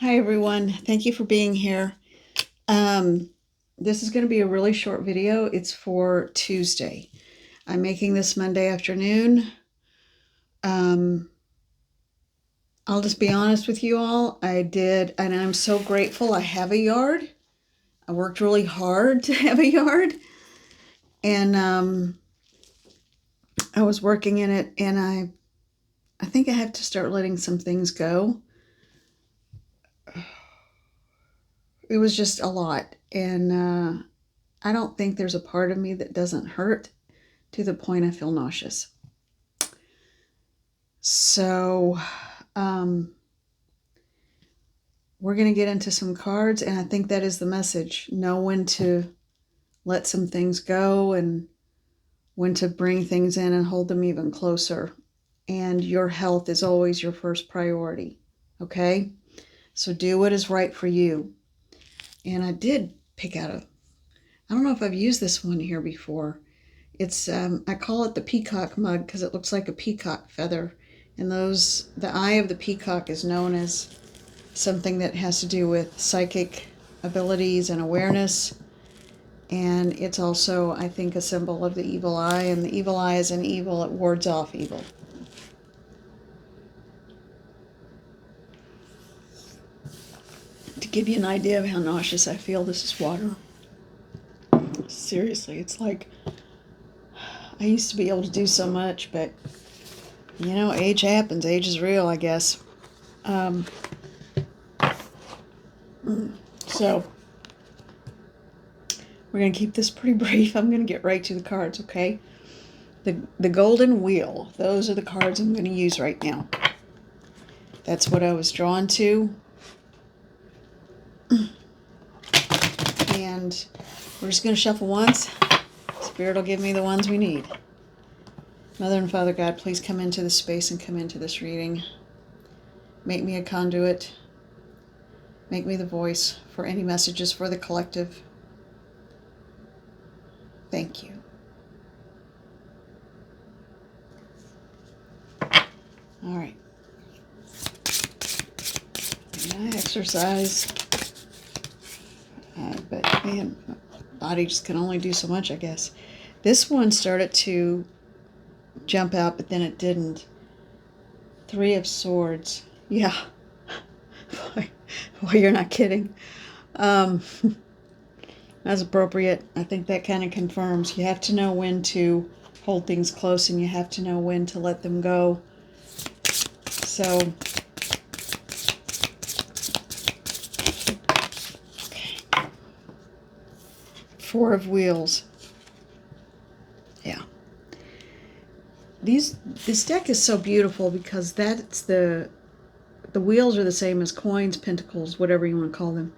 Hi everyone, thank you for being here. This is going to be a really short video. It's for Tuesday. I'm making this Monday afternoon. I'll just be honest with you all. And I'm so grateful I have a yard. I worked really hard to have a yard, and I was working in it, and I think I have to start letting some things go. It was just a lot, and I don't think there's a part of me that doesn't hurt to the point I feel nauseous. So, we're going to get into some cards, and I think that is the message. Know when to let some things go and when to bring things in and hold them even closer. And your health is always your first priority, okay? So do what is right for you. And I did pick out I don't know if I've used this one here before. It's, I call it the peacock mug because it looks like a peacock feather. And the eye of the peacock is known as something that has to do with psychic abilities and awareness. And it's also, I think, a symbol of the evil eye. And the evil eye is an evil, it wards off evil. To give you an idea of how nauseous I feel, this is water. Seriously, it's like, I used to be able to do so much, but, you know, age happens. Age is real, I guess. So, we're going to keep this pretty brief. I'm going to get right to the cards, okay? The golden wheel. Those are the cards I'm going to use right now. That's what I was drawn to. And we're just going to shuffle once. Spirit will give me the ones we need. Mother and Father God, please come into this space and come into this reading. Make me a conduit. Make me the voice for any messages for the collective. Thank you. All right. I exercise. But man, my body just can only do so much, I guess. This one started to jump out, but then it didn't. 3 of Swords. Yeah. Boy, you're not kidding. That's appropriate. I think that kind of confirms. You have to know when to hold things close, and you have to know when to let them go. So, okay. 4 of Wheels. Yeah. This deck is so beautiful because that's the wheels are the same as coins, pentacles, whatever you want to call them.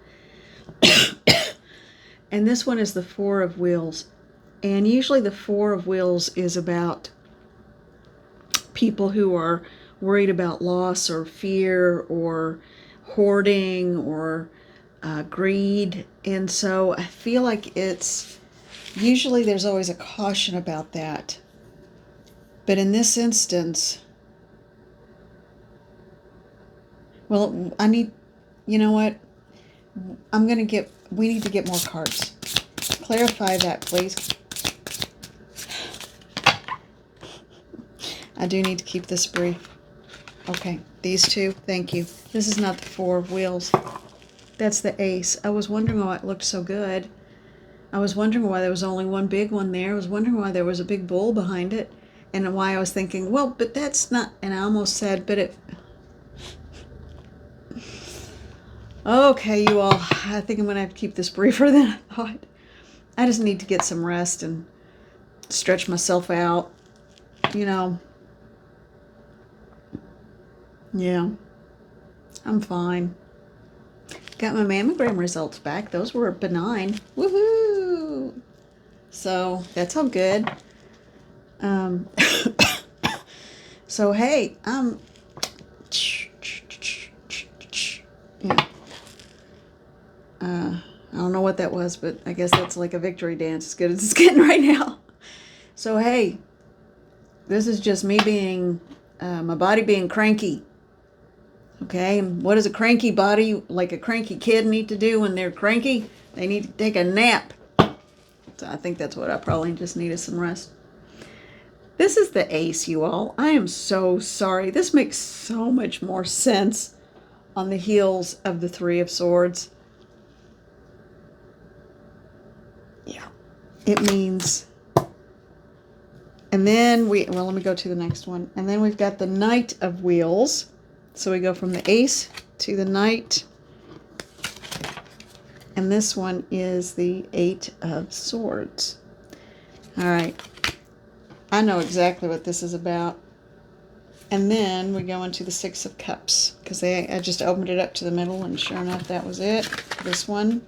And this one is the 4 of Wheels. And usually the 4 of Wheels is about people who are worried about loss or fear or hoarding or greed. And so I feel like usually there's always a caution about that. But in this instance, well, you know what? We need to get more cards. Clarify that, please. I do need to keep this brief. Okay, these two, thank you. This is not the 4 of Wheels. That's the Ace. I was wondering why it looked so good. I was wondering why there was only one big one there. I was wondering why there was a big bull behind it. And why I was thinking, well, but that's not, and I almost said, but it, okay, you all, I think I'm going to have to keep this briefer than I thought. I just need to get some rest and stretch myself out, you know. Yeah, I'm fine. Got my mammogram results back. Those were benign. Woohoo! So that's all good. So hey, yeah. I don't know what that was, but I guess that's like a victory dance as good as it's getting right now. So hey, this is just me being, my body being cranky. Okay, and what does a cranky body, like a cranky kid, need to do when they're cranky? They need to take a nap. So I think that's what I probably just needed, some rest. This is the ace, you all. I am so sorry. This makes so much more sense on the heels of the Three of Swords. Yeah, it means... And then well, let me go to the next one. And then we've got the Knight of Wheels. So we go from the ace to the Knight. And this one is the Eight of Swords. All right. I know exactly what this is about. And then we go into the Six of Cups, because I just opened it up to the middle, and sure enough, that was it. This one,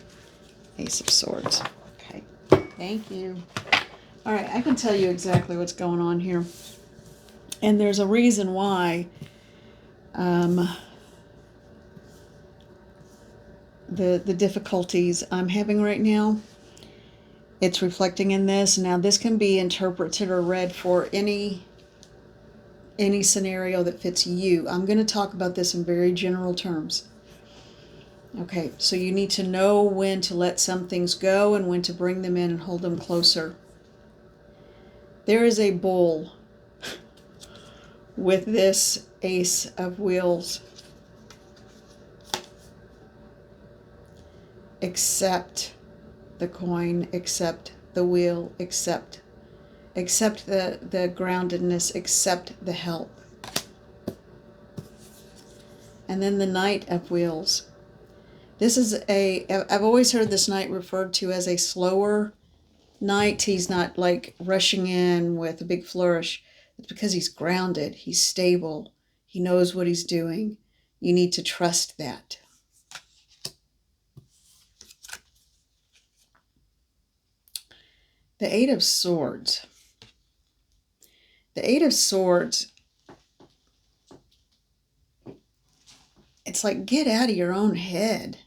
Ace of Swords. Okay, thank you. All right, I can tell you exactly what's going on here. And there's a reason why the difficulties I'm having right now, it's reflecting in this. Now, this can be interpreted or read for any scenario that fits you. I'm going to talk about this in very general terms. Okay, so you need to know when to let some things go and when to bring them in and hold them closer. There is a bull with this Ace of Wheels. Accept the coin, accept the wheel, accept the groundedness, accept the help. And then the Knight of Wheels. This is I've always heard this knight referred to as a slower knight. He's not like rushing in with a big flourish. It's because he's grounded, he's stable, he knows what he's doing. You need to trust that. The Eight of Swords. The Eight of Swords, it's like, get out of your own head.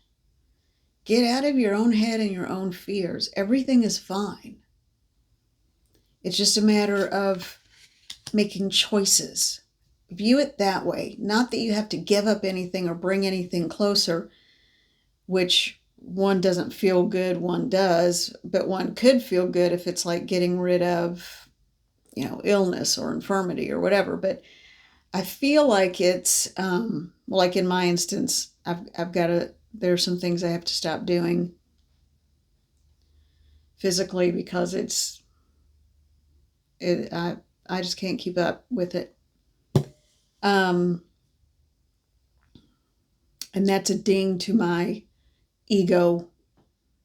Get out of your own head and your own fears. Everything is fine. It's just a matter of making choices. View it that way. Not that you have to give up anything or bring anything closer, which one doesn't feel good, one does, but one could feel good if it's like getting rid of, illness or infirmity or whatever. But I feel like it's, like in my instance, I've got to, there's some things I have to stop doing physically because I just can't keep up with it. And that's a ding to my ego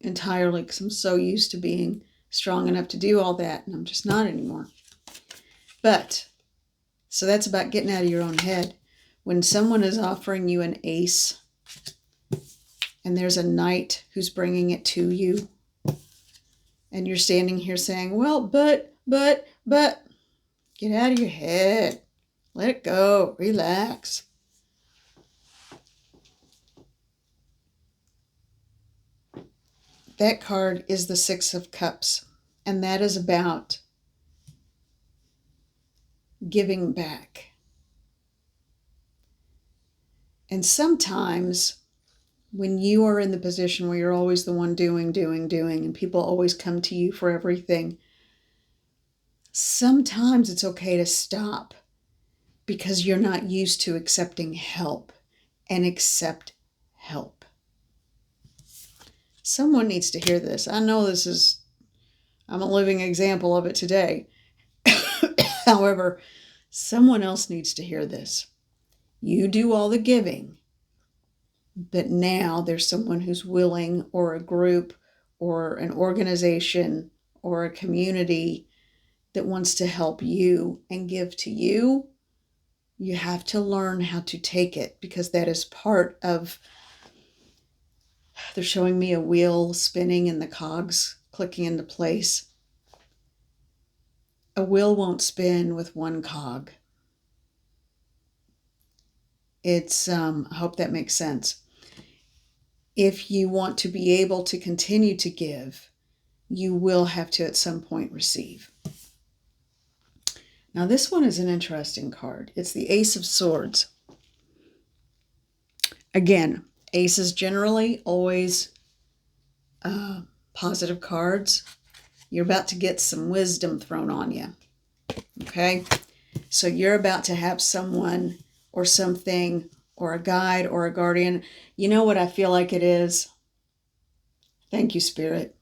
entirely, because I'm so used to being strong enough to do all that, and I'm just not anymore. But, so that's about getting out of your own head. When someone is offering you an ace, and there's a knight who's bringing it to you, and you're standing here saying, well, but, get out of your head. Let it go. Relax. That card is the Six of Cups, and that is about giving back. And sometimes when you are in the position where you're always the one doing, and people always come to you for everything, sometimes it's okay to stop because you're not used to accepting help, and accept help. Someone needs to hear this. I know I'm a living example of it today. However, someone else needs to hear this. You do all the giving, but now there's someone who's willing, or a group, or an organization, or a community that wants to help you and give to you. You have to learn how to take it, because that is part of... They're showing me a wheel spinning and the cogs clicking into place. A wheel won't spin with one cog. It's, I hope that makes sense. If you want to be able to continue to give, you will have to at some point receive. Now this one is an interesting card. It's the Ace of Swords. Again, aces generally always positive cards. You're about to get some wisdom thrown on you. Okay? So you're about to have someone or something or a guide or a guardian. You know what I feel like it is? Thank you, Spirit.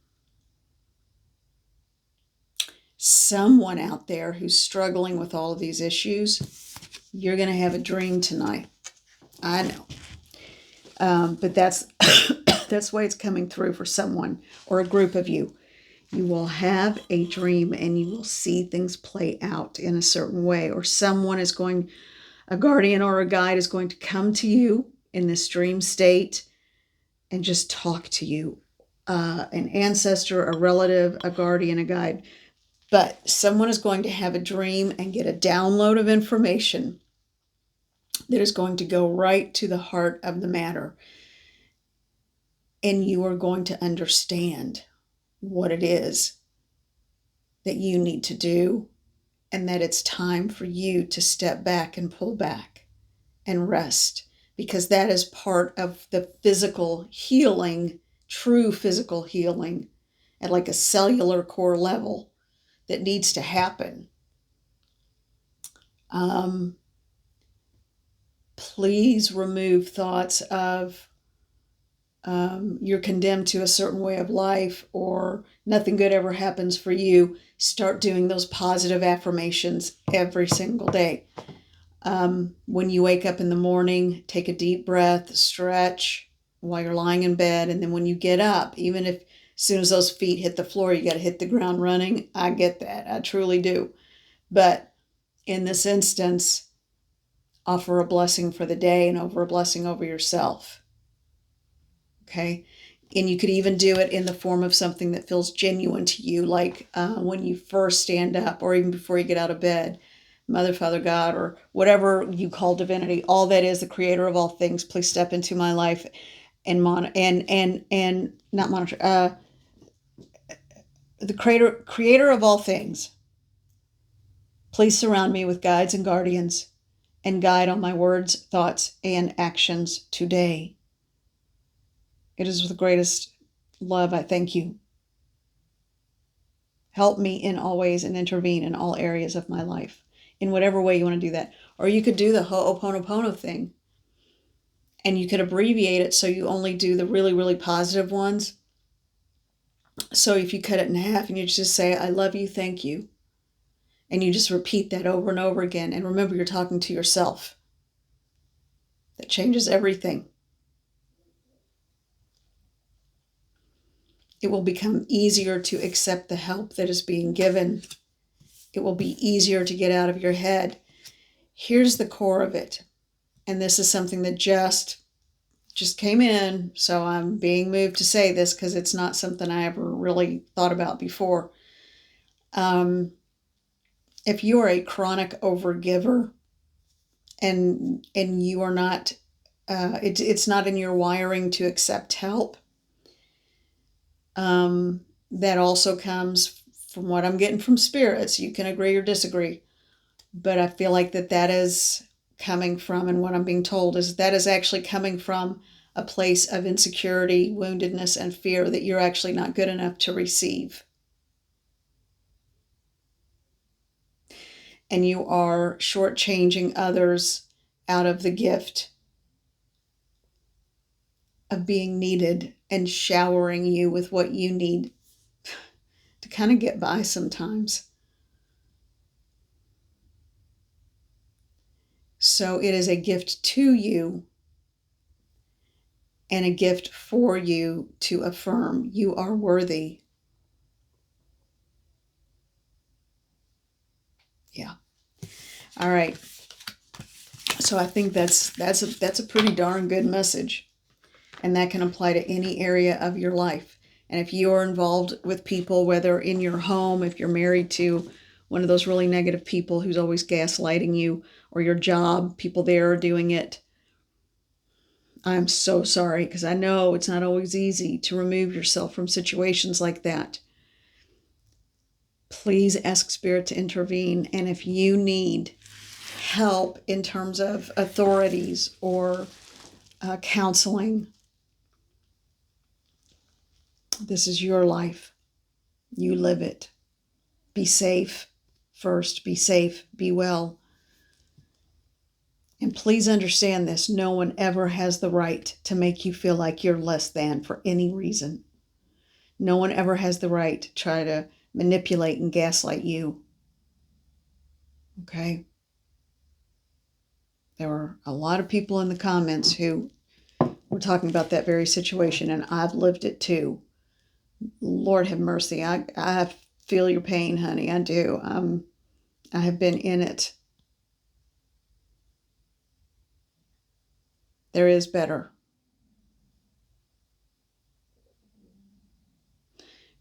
Someone out there who's struggling with all of these issues, you're going to have a dream tonight. I know. But that's that's why it's coming through for someone or a group of you. You will have a dream and you will see things play out in a certain way, or someone is going, a guardian or a guide is going to come to you in this dream state and just talk to you. An ancestor, a relative, a guardian, a guide. But someone is going to have a dream and get a download of information that is going to go right to the heart of the matter. And you are going to understand what it is that you need to do, and that it's time for you to step back and pull back and rest, because that is part of the physical healing, true physical healing at like a cellular core level that needs to happen. Please remove thoughts of you're condemned to a certain way of life or nothing good ever happens for you. Start doing those positive affirmations every single day. When you wake up in the morning, take a deep breath, stretch while you're lying in bed. And then when you get up, even if as soon as those feet hit the floor, you got to hit the ground running. I get that. I truly do. But in this instance, offer a blessing for the day and over a blessing over yourself. Okay? And you could even do it in the form of something that feels genuine to you, like when you first stand up or even before you get out of bed. Mother, Father, God, or whatever you call divinity, all that is, the creator of all things, please step into my life and not monitor, the creator of all things, please surround me with guides and guardians and guide all my words, thoughts, and actions today. It is with the greatest love I thank you. Help me in all ways and intervene in all areas of my life, in whatever way you want to do that. Or you could do the Ho'oponopono thing, and you could abbreviate it so you only do the really, really positive ones. So if you cut it in half and you just say, I love you, thank you, and you just repeat that over and over again, and remember you're talking to yourself. That changes everything. It will become easier to accept the help that is being given. It will be easier to get out of your head. Here's the core of it. And this is something that just came in, so I'm being moved to say this because it's not something I ever really thought about before. If you are a chronic overgiver and you are not, it's not in your wiring to accept help, that also comes from what I'm getting from spirits. You can agree or disagree, but I feel like that is coming from, and what I'm being told is that is actually coming from a place of insecurity, woundedness, and fear that you're actually not good enough to receive. And you are shortchanging others out of the gift of being needed and showering you with what you need to kind of get by sometimes. So it is a gift to you and a gift for you to affirm you are worthy. Yeah. All right. So I think that's a pretty darn good message, and that can apply to any area of your life. And if you are involved with people, whether in your home, if you're married to one of those really negative people who's always gaslighting you, or your job, people there are doing it, I'm so sorry, because I know it's not always easy to remove yourself from situations like that. Please ask Spirit to intervene. And if you need help in terms of authorities or counseling. This is your life. You live it. Be safe first. Be safe. Be well. And please understand this. No one ever has the right to make you feel like you're less than for any reason. No one ever has the right to try to manipulate and gaslight you. Okay? There were a lot of people in the comments who were talking about that very situation, and I've lived it too. Lord have mercy. I feel your pain, honey. I do. I have been in it. There is better.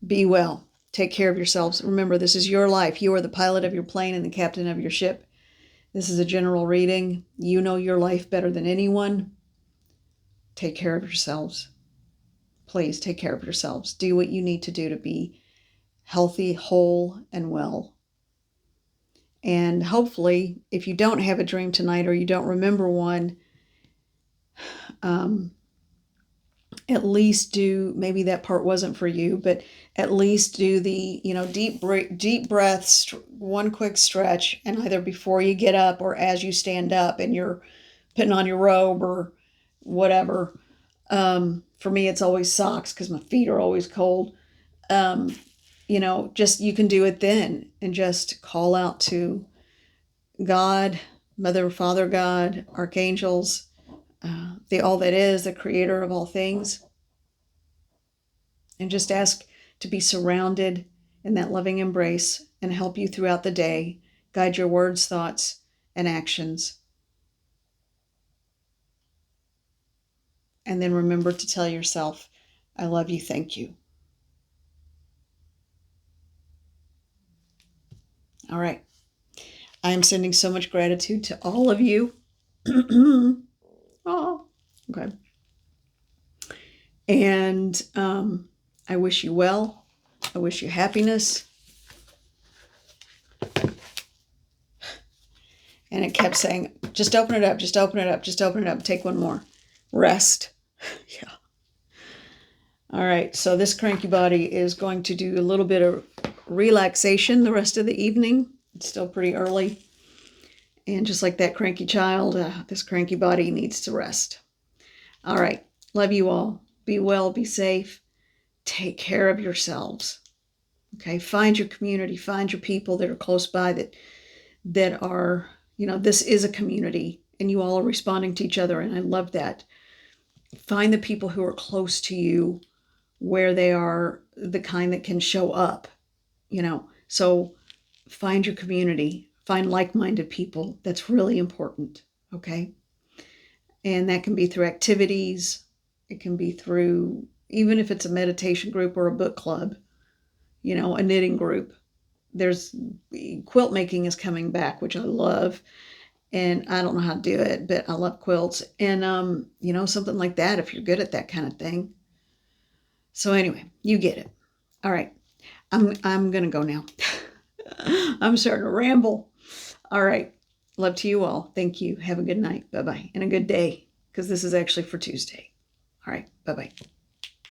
Be well. Take care of yourselves. Remember, this is your life. You are the pilot of your plane and the captain of your ship. This is a general reading. You know your life better than anyone. Take care of yourselves. Please take care of yourselves. Do what you need to do to be healthy, whole, and well. And hopefully, if you don't have a dream tonight or you don't remember one, at least do, maybe that part wasn't for you, but at least do the, deep breaths, one quick stretch, and either before you get up or as you stand up and you're putting on your robe or whatever. For me, it's always socks because my feet are always cold. Just you can do it then and just call out to God, Mother, Father, God, archangels, the all that is, the creator of all things. And just ask to be surrounded in that loving embrace and help you throughout the day, guide your words, thoughts, and actions. And then remember to tell yourself, I love you, thank you. All right. I am sending so much gratitude to all of you. Oh, okay. And I wish you well. I wish you happiness. And it kept saying, just open it up, just open it up, just open it up. Take one more. Rest. Yeah. All right. So this cranky body is going to do a little bit of relaxation the rest of the evening. It's still pretty early. And just like that cranky child, this cranky body needs to rest. All right. Love you all. Be well, be safe. Take care of yourselves. Okay. Find your community. Find your people that are close by that are, this is a community and you all are responding to each other. And I love that. Find the people who are close to you where they are the kind that can show up, So find your community. Find like-minded people. That's really important, okay? And that can be through activities. It can be through, even if it's a meditation group or a book club, a knitting group. There's quilt making is coming back, which I love. And I don't know how to do it, but I love quilts. And, something like that, if you're good at that kind of thing. So anyway, you get it. All right. I'm going to go now. I'm starting to ramble. All right. Love to you all. Thank you. Have a good night. Bye-bye. And a good day, because this is actually for Tuesday. All right. Bye-bye.